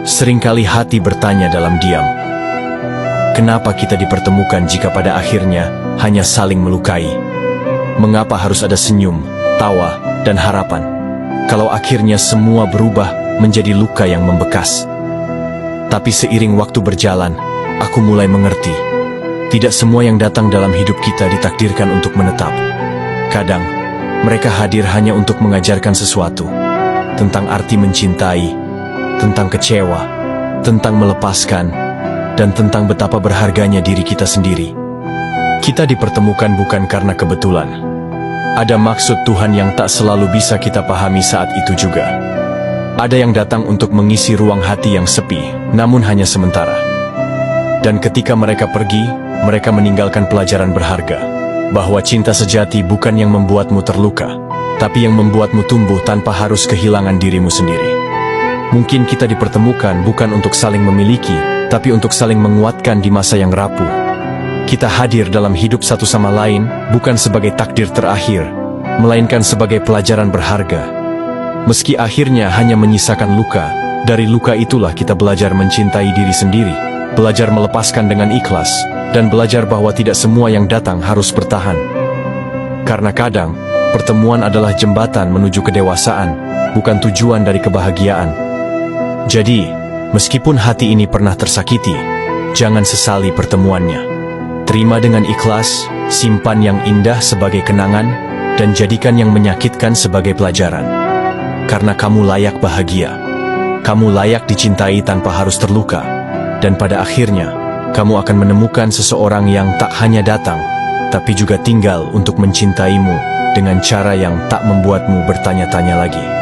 Seringkali hati bertanya dalam diam, kenapa kita dipertemukan jika pada akhirnya hanya saling melukai? Mengapa harus ada senyum, tawa, dan harapan, kalau akhirnya semua berubah menjadi luka yang membekas? Tapi seiring waktu berjalan, aku mulai mengerti, tidak semua yang datang dalam hidup kita ditakdirkan untuk menetap. Kadang, mereka hadir hanya untuk mengajarkan sesuatu, tentang arti mencintai, tentang kecewa, tentang melepaskan, dan tentang betapa berharganya diri kita sendiri. Kita dipertemukan bukan karena kebetulan. Ada maksud Tuhan yang tak selalu bisa kita pahami saat itu juga. Ada yang datang untuk mengisi ruang hati yang sepi, namun hanya sementara. Dan ketika mereka pergi, mereka meninggalkan pelajaran berharga, bahwa cinta sejati bukan yang membuatmu terluka, tapi yang membuatmu tumbuh tanpa harus kehilangan dirimu sendiri. Mungkin kita dipertemukan bukan untuk saling memiliki, tapi untuk saling menguatkan di masa yang rapuh. Kita hadir dalam hidup satu sama lain, bukan sebagai takdir terakhir, melainkan sebagai pelajaran berharga. Meski akhirnya hanya menyisakan luka, dari luka itulah kita belajar mencintai diri sendiri, belajar melepaskan dengan ikhlas, dan belajar bahwa tidak semua yang datang harus bertahan. Karena kadang, pertemuan adalah jembatan menuju kedewasaan, bukan tujuan dari kebahagiaan. Jadi, meskipun hati ini pernah tersakiti, jangan sesali pertemuannya. Terima dengan ikhlas, simpan yang indah sebagai kenangan, dan jadikan yang menyakitkan sebagai pelajaran. Karena kamu layak bahagia. Kamu layak dicintai tanpa harus terluka. Dan pada akhirnya, kamu akan menemukan seseorang yang tak hanya datang, tapi juga tinggal untuk mencintaimu dengan cara yang tak membuatmu bertanya-tanya lagi.